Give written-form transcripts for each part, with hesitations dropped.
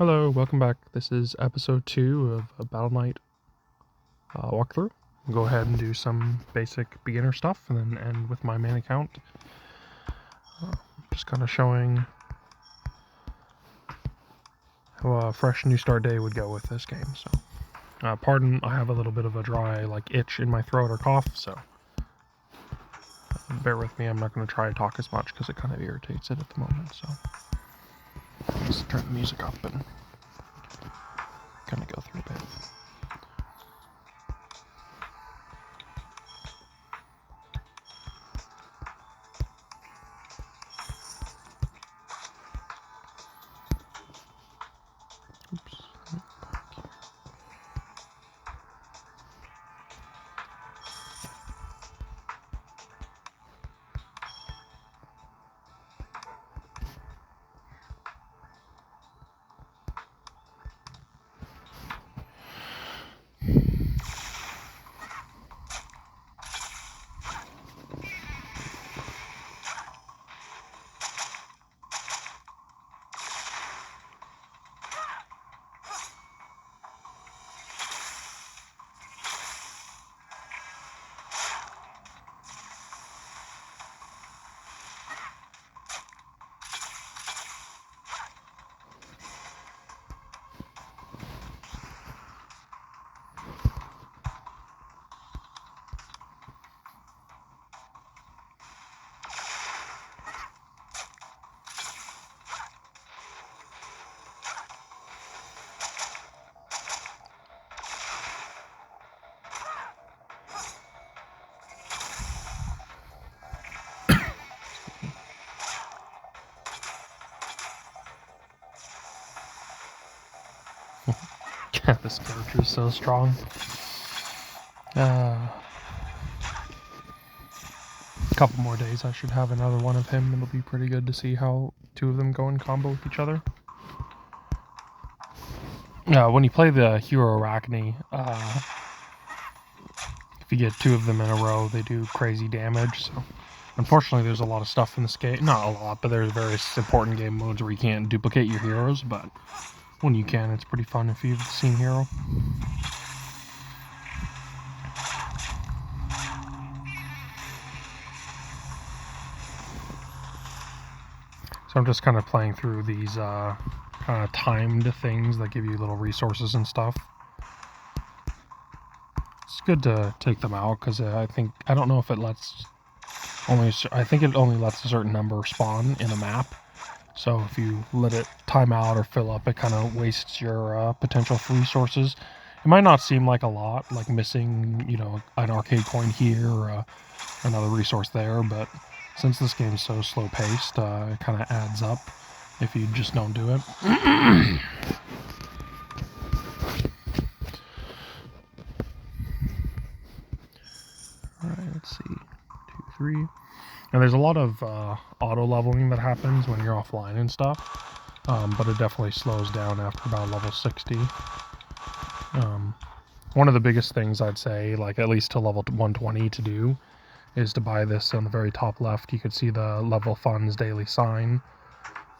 Hello, welcome back. This is episode 2 of a Battle Knight walkthrough. I'll go ahead and do some basic beginner stuff and then end with my main account. Just kind of showing how a fresh new start day would go with this game. So, pardon, I have a little bit of a dry itch in my throat or cough, so bear with me. I'm not going to try to talk as much because it kind of irritates it at the moment. So, just turn the music up and kind of go through a bit. Oops. This character is so strong. A couple more days I should have another one of him. It'll be pretty good to see how two of them go in combo with each other. When you play the Hero Arachne, if you get two of them in a row, they do crazy damage. So, unfortunately, there's a lot of stuff in this game. Not a lot, but there's various important game modes where you can't duplicate your heroes. But when you can, it's pretty fun if you've seen Hero. So I'm just kind of playing through these kind of timed things that give you little resources and stuff. It's good to take them out because I don't know if it lets I think it only lets a certain number spawn in a map. So if you let it time out or fill up, it kind of wastes your potential resources. It might not seem like a lot, like missing, an arcade coin here or another resource there, but since this game's so slow-paced, it kind of adds up if you just don't do it. Alright, let's see. 2, 3. And there's a lot of auto-leveling that happens when you're offline and stuff, but it definitely slows down after about level 60. One of the biggest things I'd say, at least to level 120 to do, is to buy this on the very top left. You could see the level funds daily sign.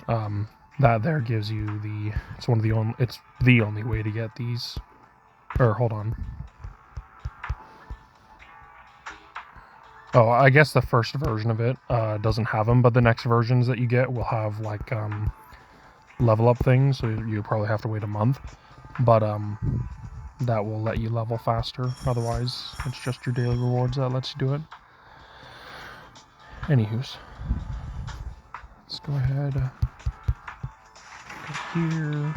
That there gives you it's the only way to get these. Or hold on. Oh, I guess the first version of it doesn't have them, but the next versions that you get will have level up things, so you probably have to wait a month. But that will let you level faster. Otherwise, it's just your daily rewards that lets you do it. Anywho's, let's go ahead. Go here.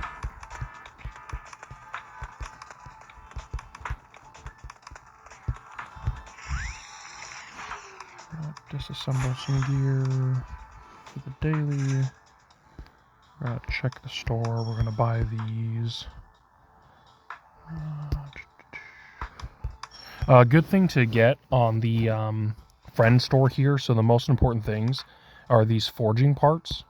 Disassemble some gear for the daily. Check the store. We're gonna buy these. Good thing to get on the friend store here. So the most important things are these forging parts.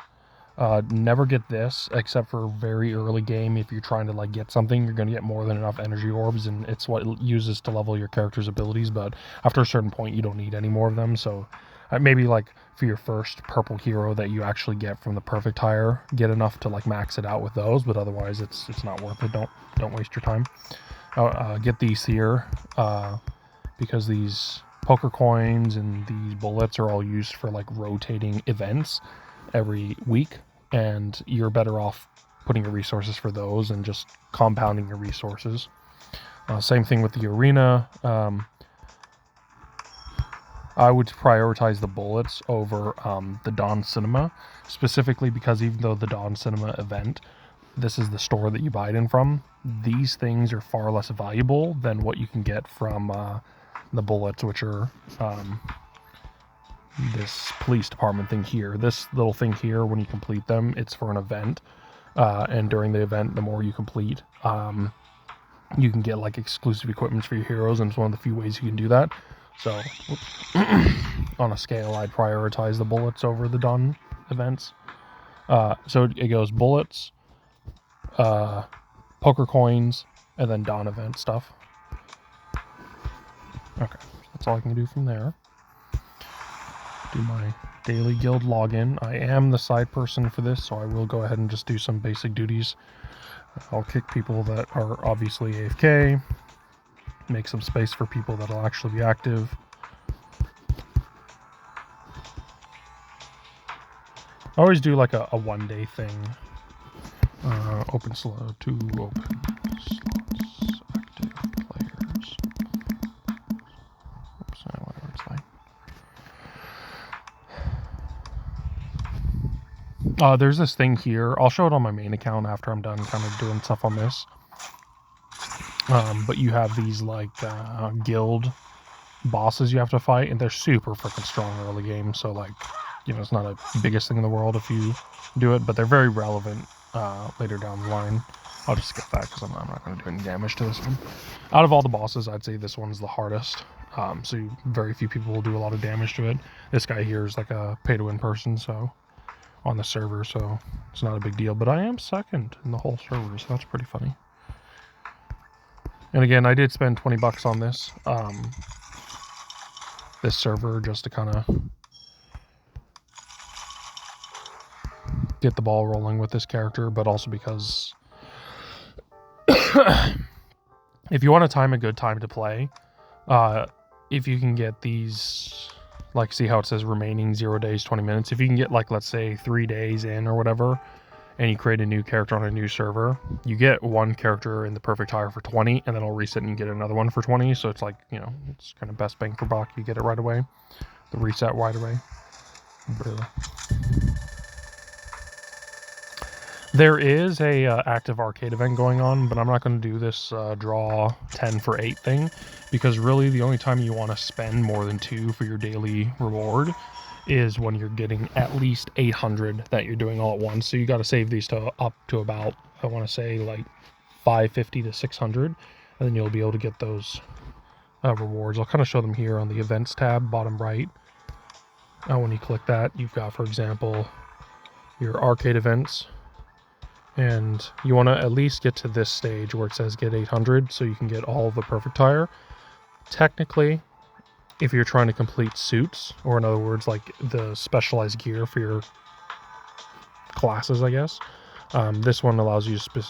Never get this except for very early game. If you're trying to get something, you're going to get more than enough energy orbs, and it's what it uses to level your character's abilities. But after a certain point, you don't need any more of them. So Maybe like for your first purple hero that you actually get from the perfect tire, get enough to like max it out with those, but otherwise it's not worth it. Don't waste your time. Get these here because these poker coins and these bullets are all used for like rotating events every week, and you're better off putting your resources for those and just compounding your resources. Same thing with the arena. I would prioritize the bullets over the Dawn Cinema, specifically because even though the Dawn Cinema event, this is the store that you buy it in from, these things are far less valuable than what you can get from the bullets, which are this police department thing here. This little thing here, when you complete them, it's for an event, and during the event, the more you complete, you can get like exclusive equipment for your heroes, and it's one of the few ways you can do that. So on a scale, I'd prioritize the bullets over the Dawn events. So it goes bullets, poker coins, and then Dawn event stuff. Okay, that's all I can do from there. Do my daily guild login. I am the side person for this, so I will go ahead and just do some basic duties. I'll kick people that are obviously AFK, make some space for people that'll actually be active. I always do like a 1 day thing. Open slot, 2 open slots, active players. Oops, whatever it's like. There's this thing here. I'll show it on my main account after I'm done kind of doing stuff on this. But you have these like guild bosses you have to fight, and they're super freaking strong early game. So like, it's not a biggest thing in the world if you do it, but they're very relevant later down the line. I'll just skip that because I'm not going to do any damage to this one. Out of all the bosses, I'd say this one's the hardest. So very few people will do a lot of damage to it. This guy here is like a pay-to-win person, so on the server, so it's not a big deal. But I am second in the whole server, so that's pretty funny. And again, I did spend $20 on this this server just to kind of get the ball rolling with this character, but also because if you want to time a good time to play, if you can get these, like, see how it says remaining 0 days, 20 minutes. If you can get, like, let's say 3 days in or whatever, and you create a new character on a new server, you get one character in the perfect hire for 20, and then it'll reset and you get another one for 20. So it's like, it's kind of best bang for buck. You get it right away. The reset right away. There is a active arcade event going on, but I'm not going to do this draw 10 for 8 thing, because really the only time you want to spend more than 2 for your daily reward is when you're getting at least 800 that you're doing all at once. So you got to save these to up to about, I want to say, like 550 to 600, and then you'll be able to get those rewards. I'll kind of show them here on the events tab, bottom right. When you click that, you've got, for example, your arcade events, and you want to at least get to this stage where it says get 800 so you can get all of the perfect tire. Technically, if you're trying to complete suits, or in other words, like the specialized gear for your classes, I guess, this one allows you to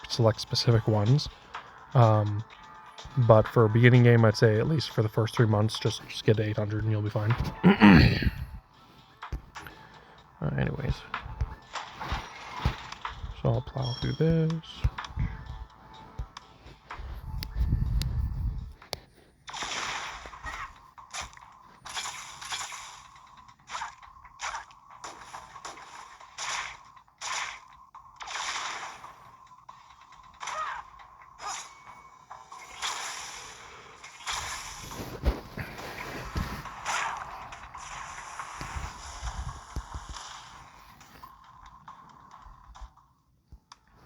select specific ones. But for a beginning game, I'd say at least for the first 3 months, just get 800 and you'll be fine. Anyways, so I'll plow through this.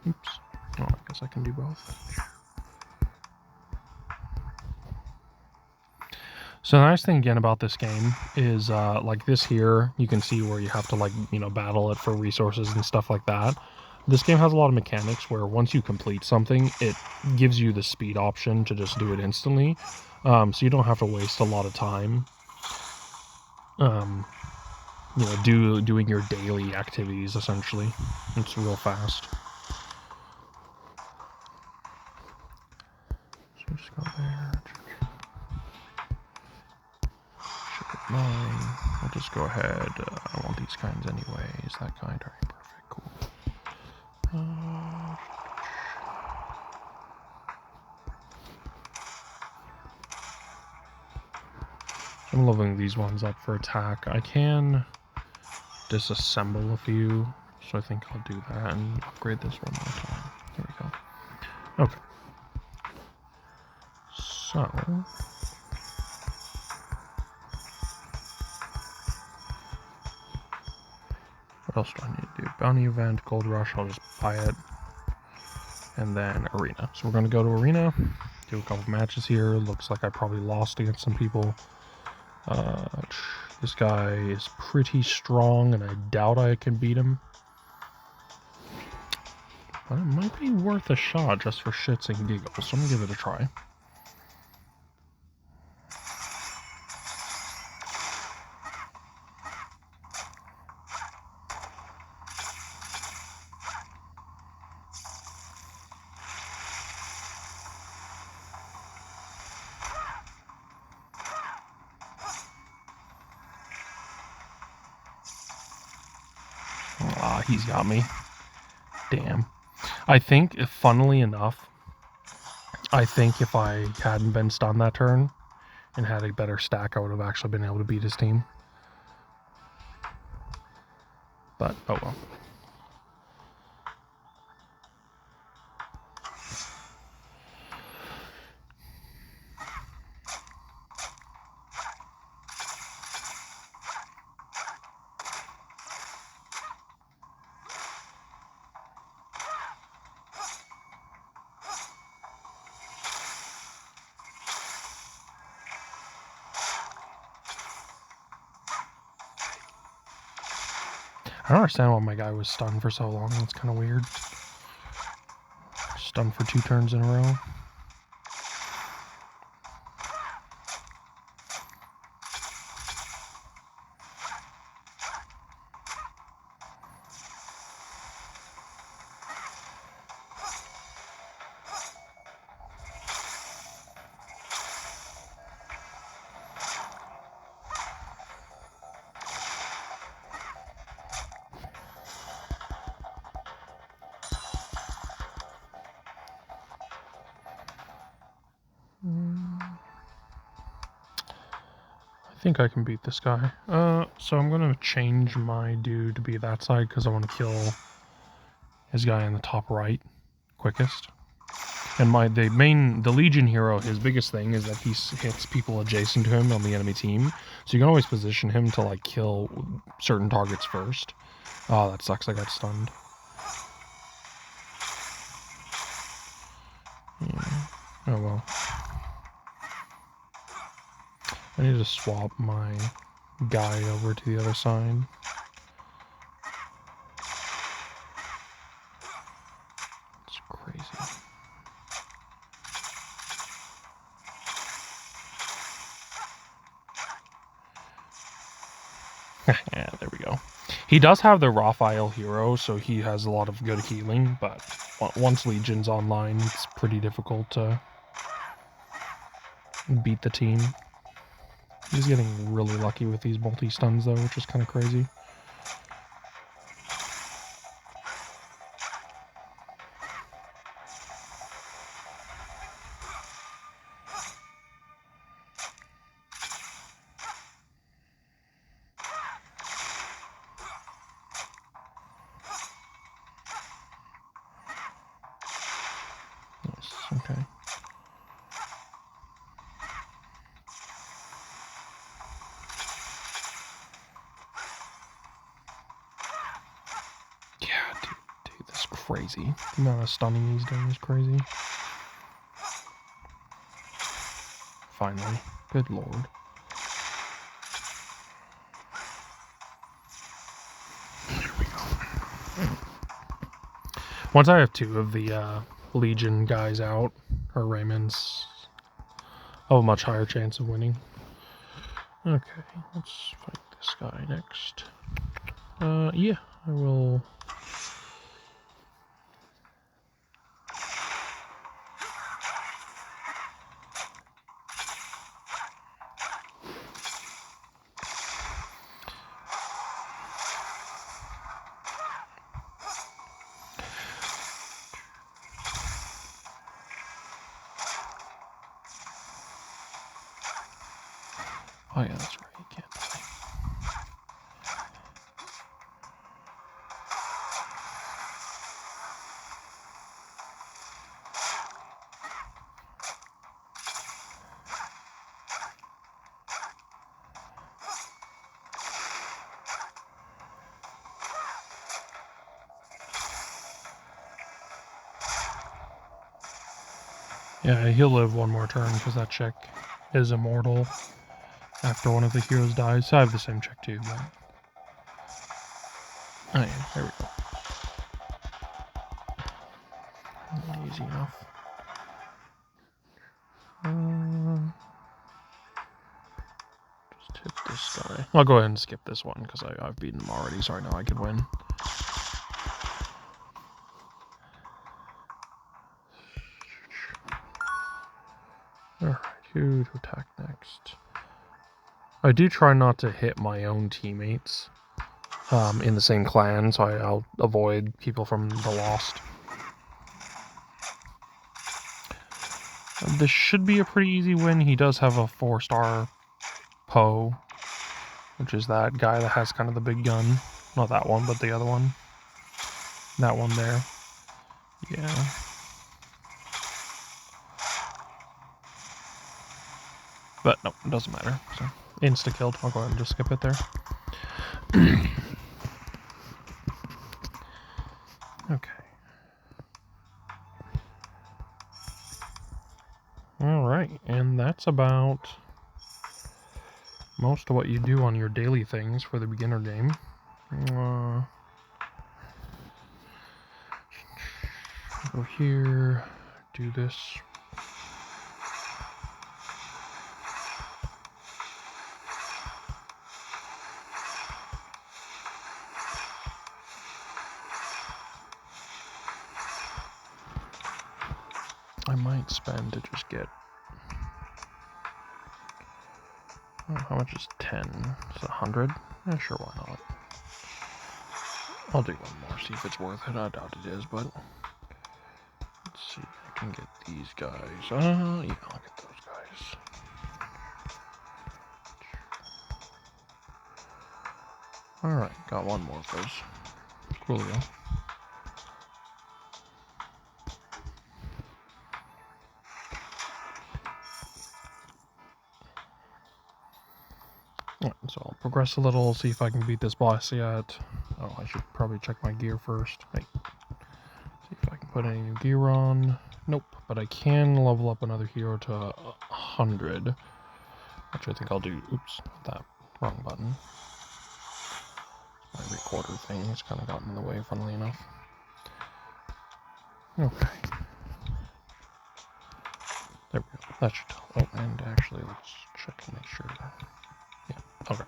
Oops. Oh, I guess I can do both. So the nice thing again about this game is like this here, you can see where you have to like, battle it for resources and stuff like that. This game has a lot of mechanics where once you complete something, it gives you the speed option to just do it instantly. So you don't have to waste a lot of time you know, doing your daily activities, essentially. It's real fast. So just go there. Ship mine. I'll just go ahead. I want these kinds anyway. Is that kind? Alright, perfect. Cool. I'm leveling these ones up for attack. I can disassemble a few, so I think I'll do that and upgrade this one more time. There we go. Okay. So, what else do I need to do? Bounty event, gold rush, I'll just buy it. And then arena. So we're going to go to arena, do a couple matches here. Looks like I probably lost against some people. This guy is pretty strong, and I doubt I can beat him. But it might be worth a shot just for shits and giggles, so I'm going to give it a try. Ah, he's got me. Damn. I think, funnily enough, I think if I hadn't been stunned that turn and had a better stack, I would have actually been able to beat his team. But, oh well. I don't understand why my guy was stunned for so long. That's kind of weird. Stunned for 2 turns in a row. I think I can beat this guy. So I'm gonna change my dude to be that side because I want to kill his guy in the top right quickest. And the Legion hero, his biggest thing is that he hits people adjacent to him on the enemy team. So you can always position him to like kill certain targets first. Oh, that sucks. I got stunned. Yeah. Oh well. I need to swap my guy over to the other side. It's crazy. Yeah, there we go. He does have the Raphael hero, so he has a lot of good healing, but once Legion's online, it's pretty difficult to beat the team. He's getting really lucky with these multi-stuns, though, which is kind of crazy. Nice, okay. Yeah, dude, this is crazy. The amount of stunning he's doing is crazy. Finally. Good lord. There we go. Once I have 2 of the Legion guys out, or Raymonds, I'll have a much higher chance of winning. Okay, let's fight this guy next. Yeah, I will. Oh yeah, that's right, you can't play. Yeah, he'll live one more turn because that chick is immortal after one of the heroes dies. So I have the same chick too, but... Oh yeah, there we go. Easy enough. Just hit this guy. I'll go ahead and skip this one because I've beaten him already, so I know I could win. Alright, who to attack next? I do try not to hit my own teammates in the same clan, so I'll avoid people from the Lost. This should be a pretty easy win. He does have a 4-star Poe, which is that guy that has kind of the big gun. Not that one, but the other one. That one there. Yeah. But no, it doesn't matter. So insta-killed. I'll go ahead and just skip it there. Okay. Alright, and that's about most of what you do on your daily things for the beginner game. Go here, do this. I might spend to just get... Oh, how much is 10? Is it 100? Yeah, sure, why not? I'll do one more, see if it's worth it. I doubt it is, but... Let's see, I can get these guys. Yeah, I'll get those guys. Alright, got one more of those. Coolio. So I'll progress a little, see if I can beat this boss yet. Oh, I should probably check my gear first. Hey. See if I can put any new gear on. Nope, but I can level up another hero to 100. Which I think I'll do. Oops, that wrong button. My recorder thing has kind of gotten in the way, funnily enough. Okay. There we go. That should tell. Oh, and actually, let's check and make sure that... Yeah, okay.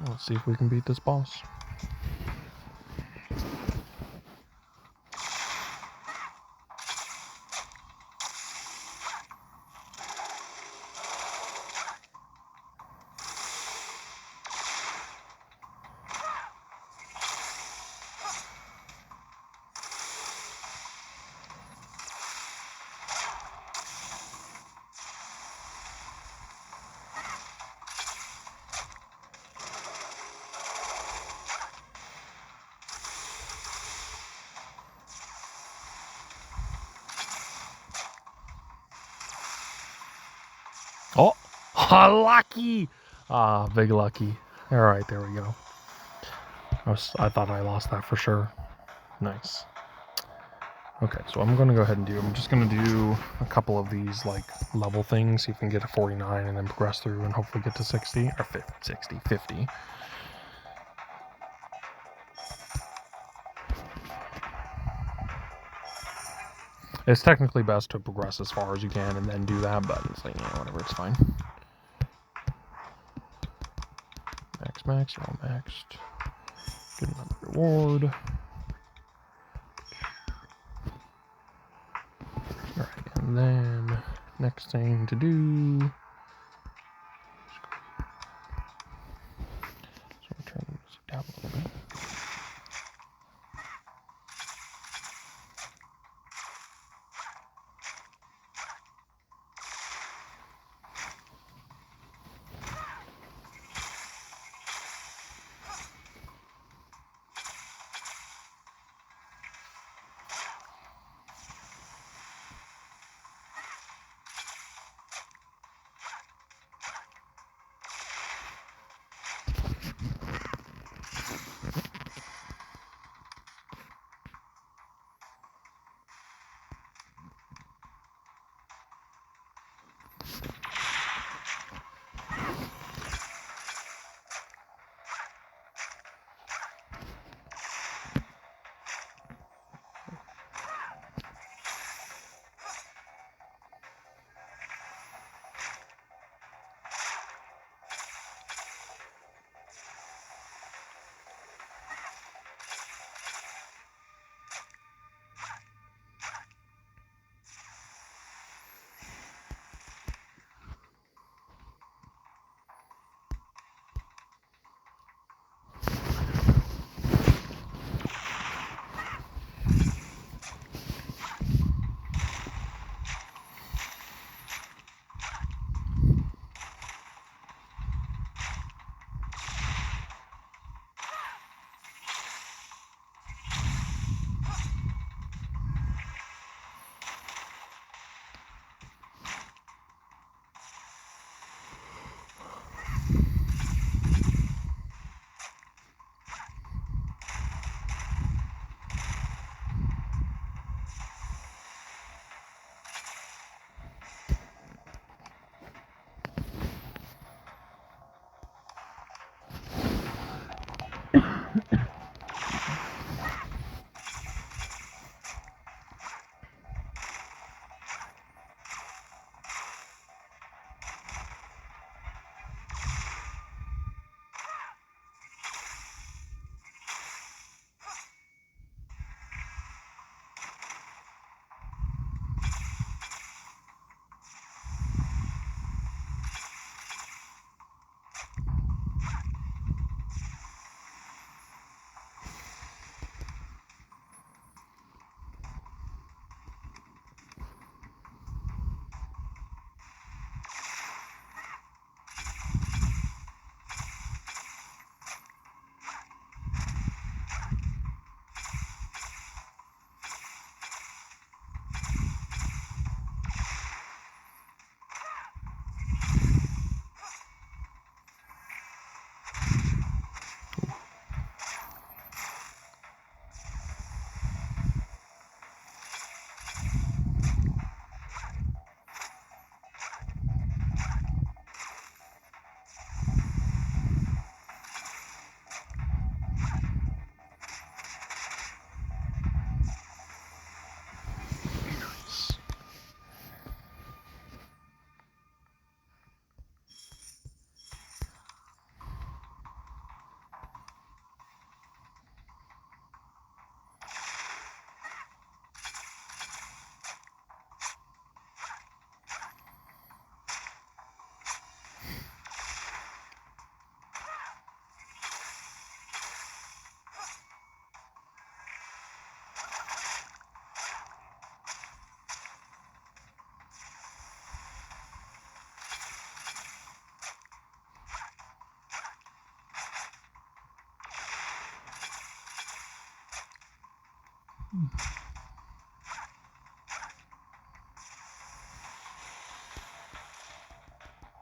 Let's see if we can beat this boss. Oh, lucky! Ah, big lucky. All right, there we go. I thought I lost that for sure. Nice. Okay, so I'm going to go ahead and I'm just going to do a couple of these, like, level things, see if we can get to 49 and then progress through and hopefully get to 60, or 50. It's technically best to progress as far as you can and then do that, but it's like, yeah, whatever, it's fine. max, you're all maxed. Get another reward. Alright, and then next thing to do. So we'll turn the music down a little bit.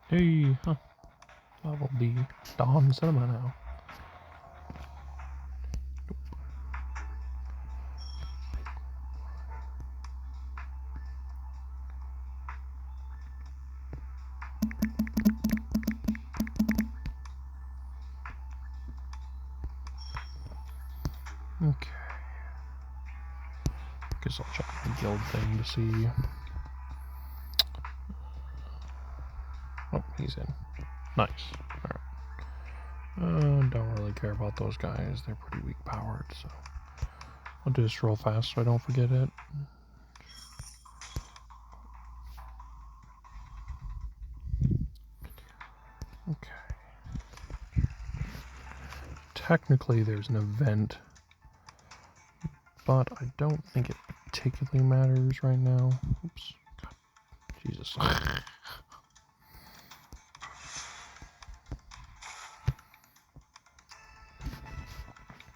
Hey, huh. Level D. Dawn Cinema now. Okay. Guess I'll check the guild thing to see. Oh, he's in. Nice. Alright. Don't really care about those guys. They're pretty weak powered, so I'll do this real fast so I don't forget it. Okay. Technically, there's an event, but I don't think it particularly matters right now. Oops. God, Jesus.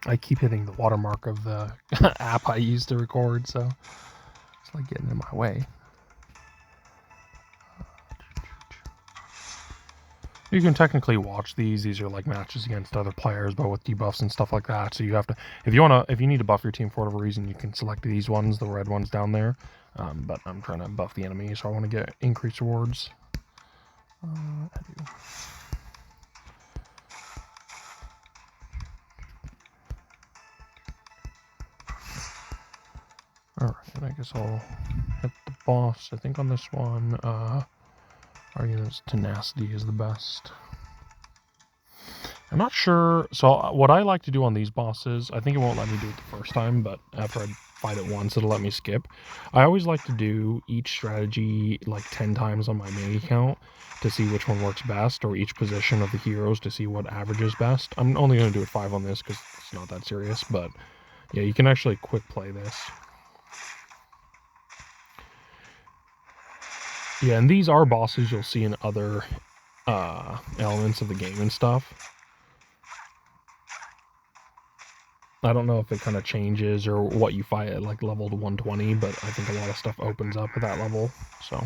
I keep hitting the watermark of the app I use to record, so it's like getting in my way. You can technically watch these. These are like matches against other players, but with debuffs and stuff like that. So you have to, if you need to buff your team for whatever reason, you can select these ones, the red ones down there. But I'm trying to buff the enemy, so I want to get increased rewards. I do. Alright, and I guess I'll hit the boss. I think on this one, our unit's tenacity is the best. I'm not sure. So what I like to do on these bosses, I think it won't let me do it the first time, but after I fight it once, it'll let me skip. I always like to do each strategy like 10 times on my main account to see which one works best, or each position of the heroes to see what averages best. I'm only going to do it 5 on this because it's not that serious, but yeah, you can actually quick play this. Yeah, and these are bosses you'll see in other elements of the game and stuff. I don't know if it kind of changes or what you fight at like level 120, but I think a lot of stuff opens up at that level, so.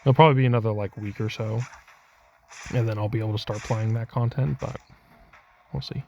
It'll probably be another like week or so, and then I'll be able to start playing that content, but we'll see.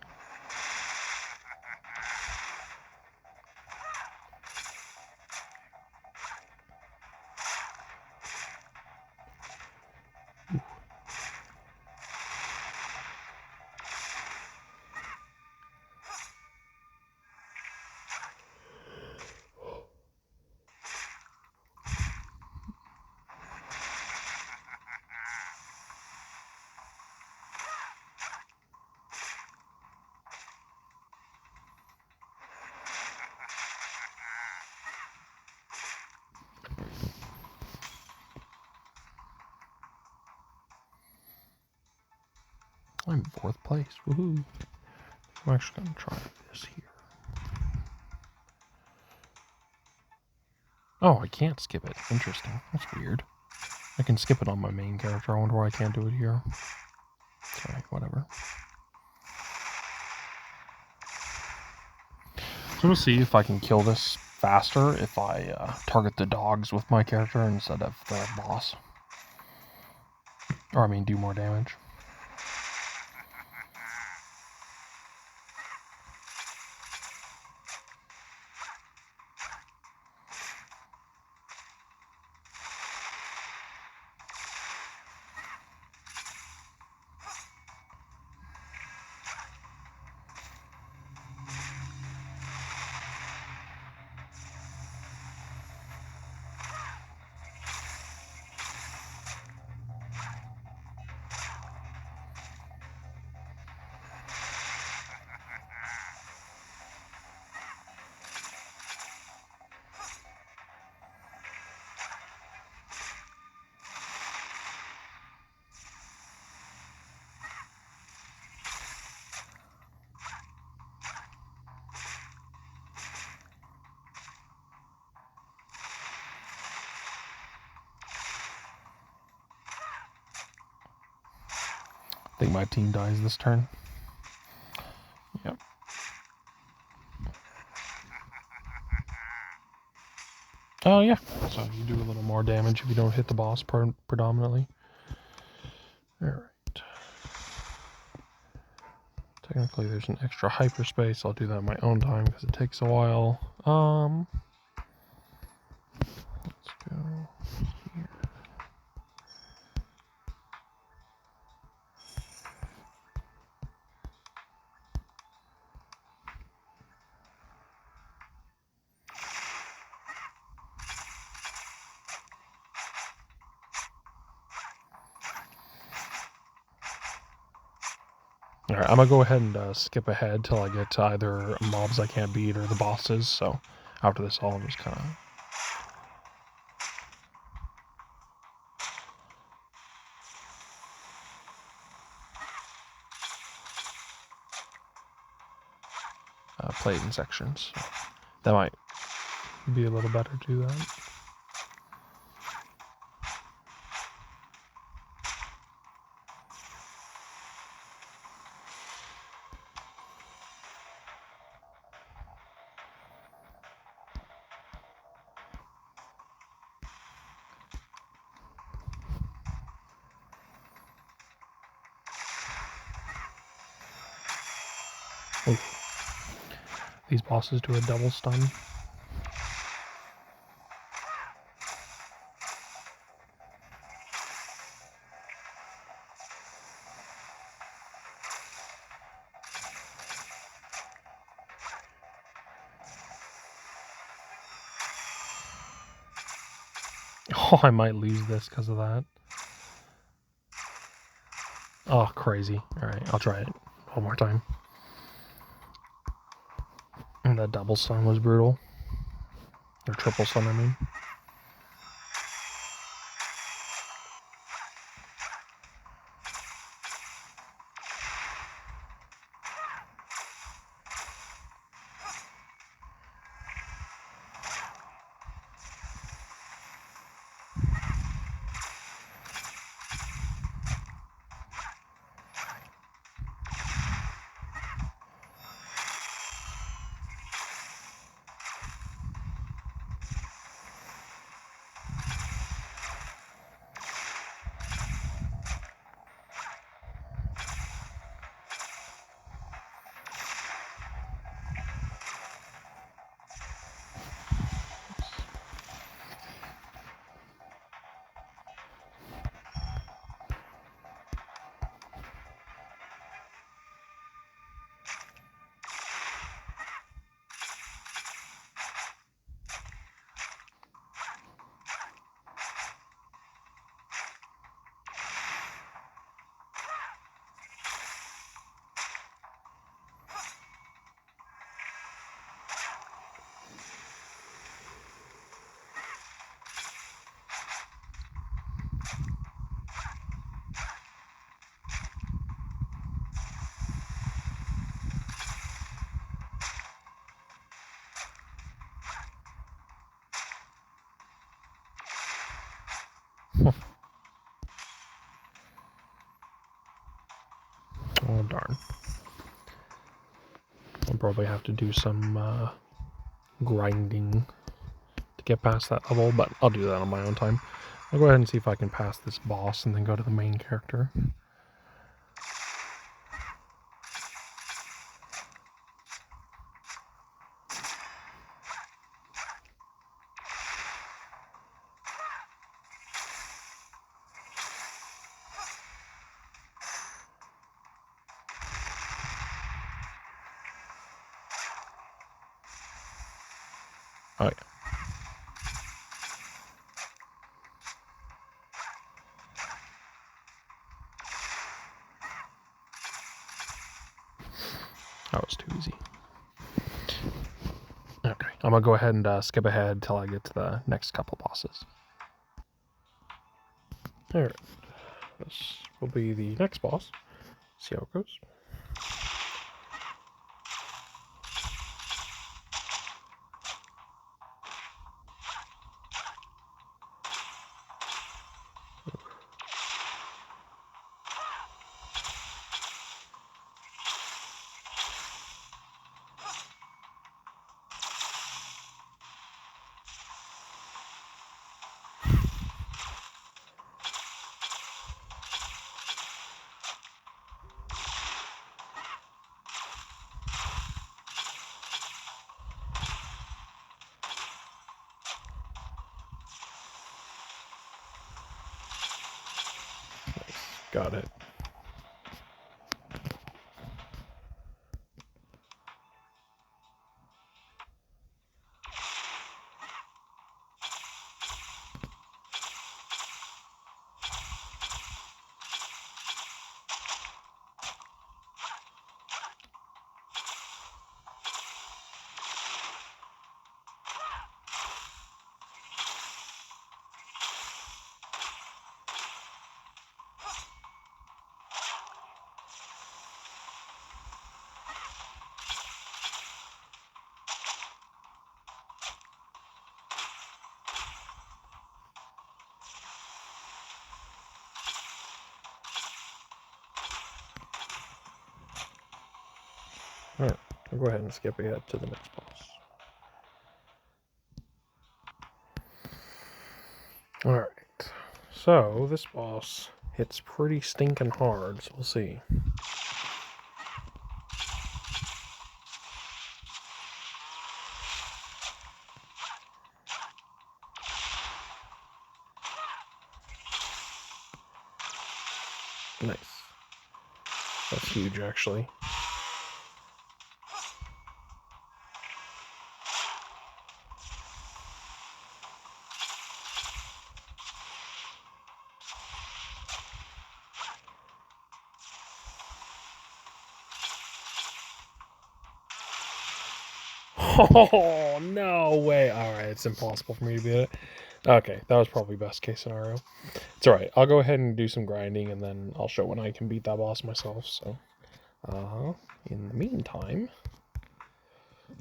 I'm 4th place, woohoo! I'm actually gonna try this here. Oh, I can't skip it. Interesting. That's weird. I can skip it on my main character. I wonder why I can't do it here. Sorry, whatever. So we'll see if I can kill this faster if I target the dogs with my character instead of the boss. Or, I mean, do more damage. I think my team dies this turn. Yep. Oh, yeah. So you do a little more damage if you don't hit the boss predominantly. Alright. Technically, there's an extra hyperspace. I'll do that in my own time because it takes a while. Let's go here. Alright, I'm gonna go ahead and skip ahead till I get to either mobs I can't beat or the bosses, so after this I'll just kind of play it in sections. So that might be a little better to do that. Ooh. These bosses do a double stun. Oh, I might lose this because of that. Oh, crazy. Alright, I'll try it one more time. And that double stun was brutal. Or triple stun, I mean. Oh, darn. I'll probably have to do some grinding to get past that level, but I'll do that on my own time. I'll go ahead and see if I can pass this boss and then go to the main character. Oh, yeah. That was too easy. Okay, I'm gonna go ahead and skip ahead till I get to the next couple bosses. Alright, this will be the next boss. See how it goes. Got it. Alright, I'll go ahead and skip ahead to the next boss. Alright, so this boss hits pretty stinking hard, so we'll see. Nice. That's huge, actually. Oh, no way. Alright, it's impossible for me to beat it. Okay, that was probably best case scenario. It's alright. I'll go ahead and do some grinding, and then I'll show when I can beat that boss myself. So, in the meantime,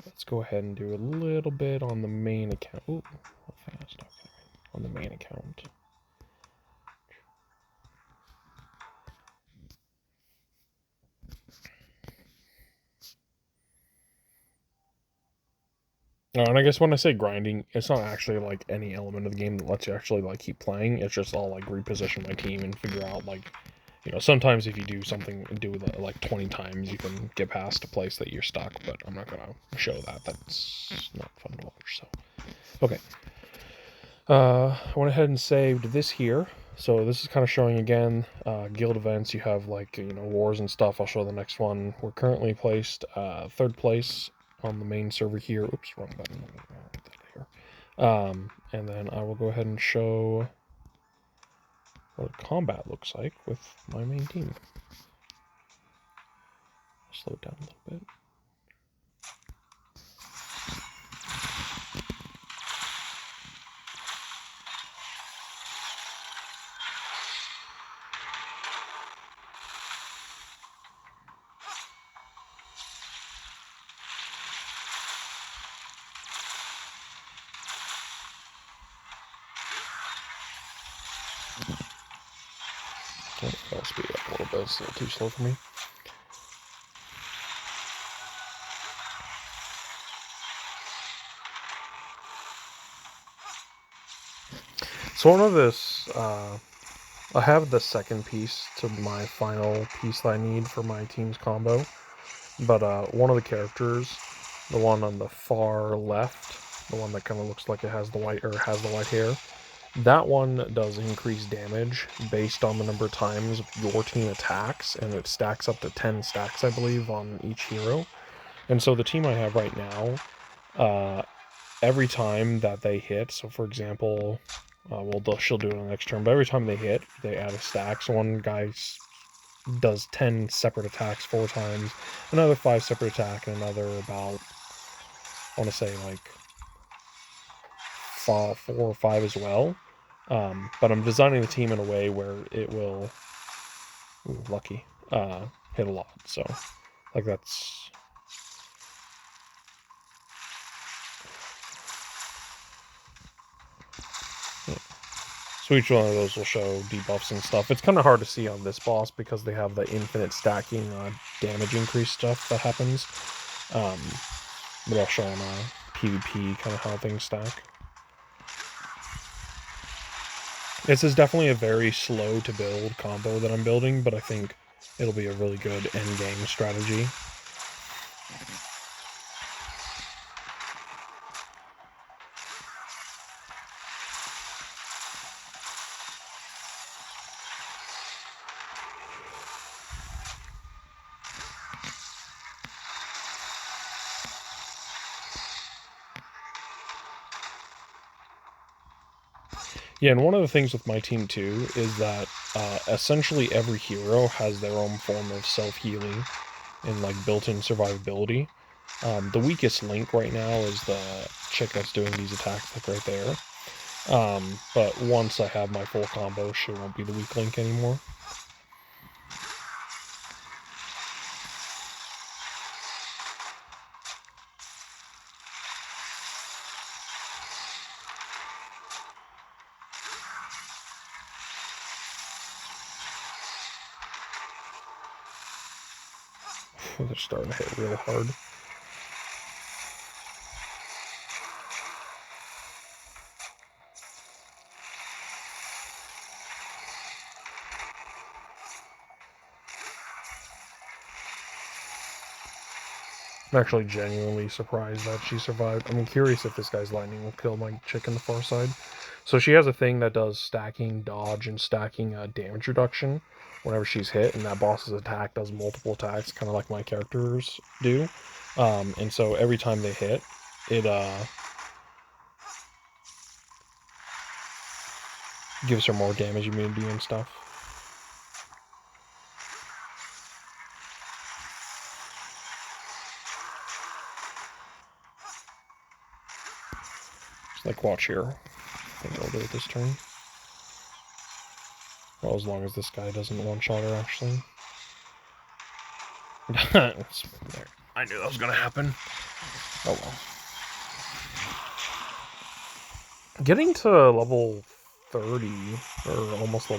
let's go ahead and do a little bit on the main account. Ooh, fast. Okay. On the main account. And I guess when I say grinding, it's not actually like any element of the game that lets you actually like keep playing. It's just I'll like reposition my team and figure out like, sometimes if you do something, do it like 20 times, you can get past a place that you're stuck. But I'm not gonna show that. That's not fun to watch. So, okay. I went ahead and saved this here. So this is kind of showing again guild events. You have like wars and stuff. I'll show the next one. We're currently placed third place on the main server here. Oops, wrong button. And then I will go ahead and show what combat looks like with my main team. Slow it down a little bit. I'll speed it up a little bit. It's a little too slow for me. So one of this, I have the second piece to my final piece that I need for my team's combo. But one of the characters, the one on the far left, the one that kind of looks like it has the white hair, that one does increase damage based on the number of times your team attacks, and it stacks up to 10 stacks, I believe, on each hero. And so the team I have right now, every time that they hit, so for example, she'll do it on the next turn, but every time they hit, they add a stack. So one guy does 10 separate attacks 4 times, another 5 separate attack, and another about, I want to say like 4 or 5 as well. But I'm designing the team in a way where it will, lucky, hit a lot. So, like that's... Yeah. So each one of those will show debuffs and stuff. It's kind of hard to see on this boss because they have the infinite stacking damage increase stuff that happens. But I'll show on PvP kind of how things stack. This is definitely a very slow to build combo that I'm building, but I think it'll be a really good end game strategy. Yeah, and one of the things with my team too is that essentially every hero has their own form of self-healing and like built-in survivability. The weakest link right now is the chick that's doing these attacks, like right there. But once I have my full combo, she won't be the weak link anymore. They're starting to hit real hard. I'm actually genuinely surprised that she survived. I'm curious if this guy's lightning will kill my chick in the far side. So she has a thing that does stacking dodge and stacking damage reduction whenever she's hit, and that boss's attack does multiple attacks, kind of like my characters do. And so every time they hit, it gives her more damage immunity and stuff. Just like, watch here. I think I'll do it this turn. Well, as long as this guy doesn't one-shot her, actually. I knew that was gonna happen. Oh well. Getting to level 30, or almost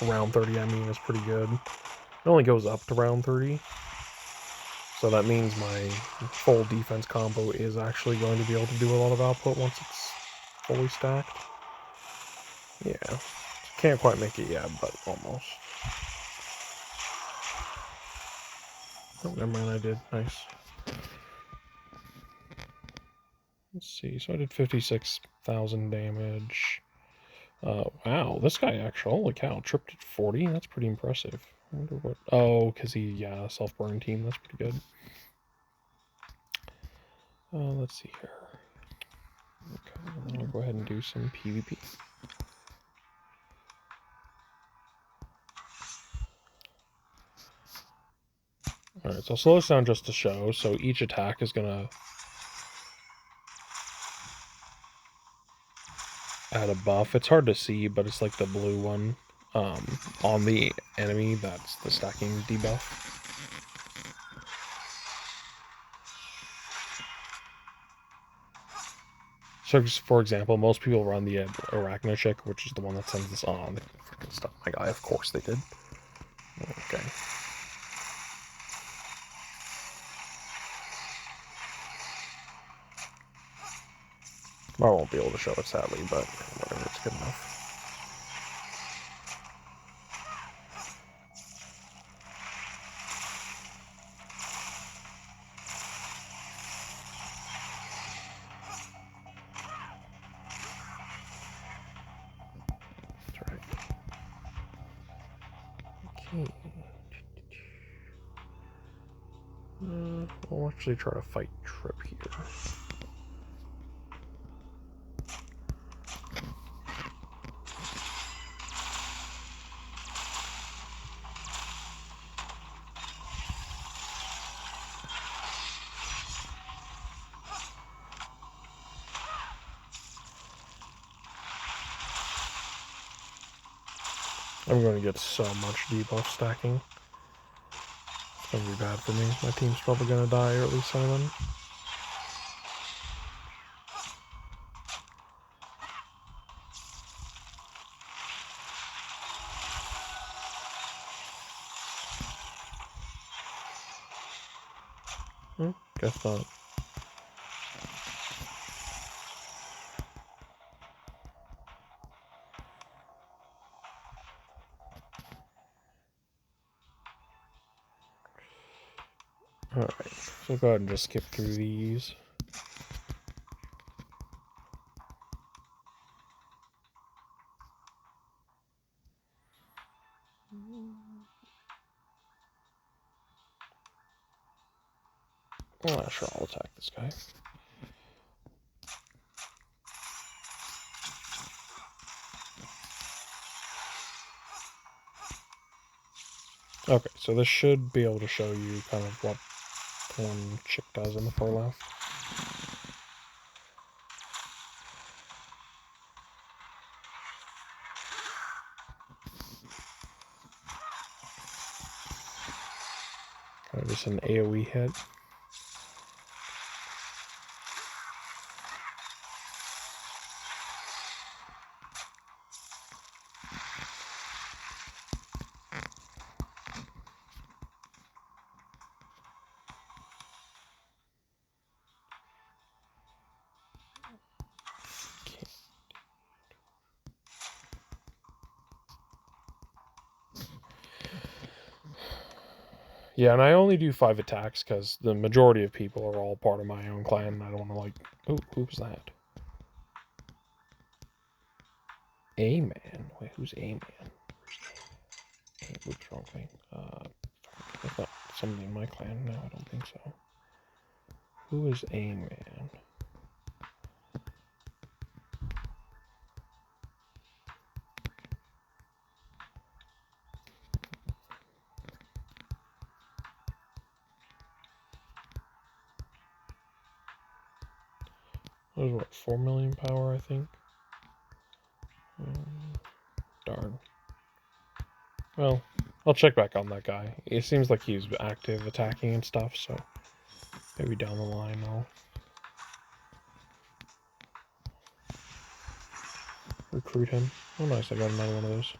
around 30, I mean, is pretty good. It only goes up to round 30. So that means my full defense combo is actually going to be able to do a lot of output once it's fully stacked. Yeah. Can't quite make it yet, but almost. Oh, never mind, I did. Nice. Let's see, so I did 56,000 damage. Wow, this guy actually, holy cow, tripped at 40? That's pretty impressive. I wonder what... Oh, because he, yeah, self-burn team, that's pretty good. Let's see here. Okay, I'll go ahead and do some PvP. Alright, so I'll slow this down just to show, so each attack is gonna add a buff. It's hard to see, but it's like the blue one on the enemy. That's the stacking debuff. So, for example, most people run the Arachno chick, which is the one that sends this on. They freaking stuck my guy. Of course they did. Okay. I won't be able to show it, sadly, but whatever, it's good enough. That's right. Okay. I'll actually try to fight Trip here. I'm going to get so much debuff stacking. It's going to be bad for me. My team's probably going to die, or at least some of them. Guess not. Alright, so go ahead and just skip through these. Oh, sure, I'll attack this guy. Okay, so this should be able to show you kind of what one chick does in the far left. Kind of just an AoE hit. Yeah, and I only do 5 attacks because the majority of people are all part of my own clan, and I don't want to, like... Oh, who was that? A-Man. Wait, who's A-Man? Oops, wrong thing. That's not somebody in my clan. No, I don't think so. Who is A-Man? That was what, 4 million power, I think? Darn. Well, I'll check back on that guy. It seems like he's active attacking and stuff, so maybe down the line I'll recruit him. Oh nice, I got another one of those.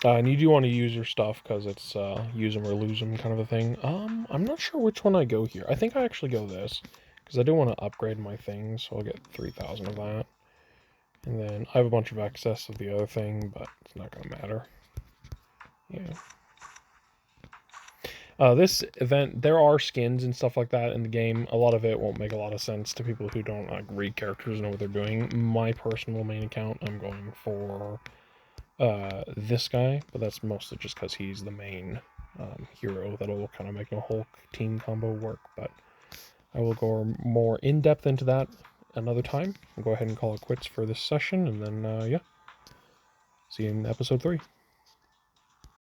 And you do want to use your stuff because it's use them or lose them kind of a thing. I'm not sure which one I go here. I think I actually go this because I do want to upgrade my things, so I'll get 3,000 of that. And then I have a bunch of excess of the other thing, but it's not going to matter. Yeah. This event, there are skins and stuff like that in the game. A lot of it won't make a lot of sense to people who don't like read characters and know what they're doing. My personal main account, I'm going for this guy, but that's mostly just because he's the main hero that'll kind of make the whole team combo work. But I will go more in depth into that another time. I'll go ahead and call it quits for this session, and then yeah, see you in episode 3.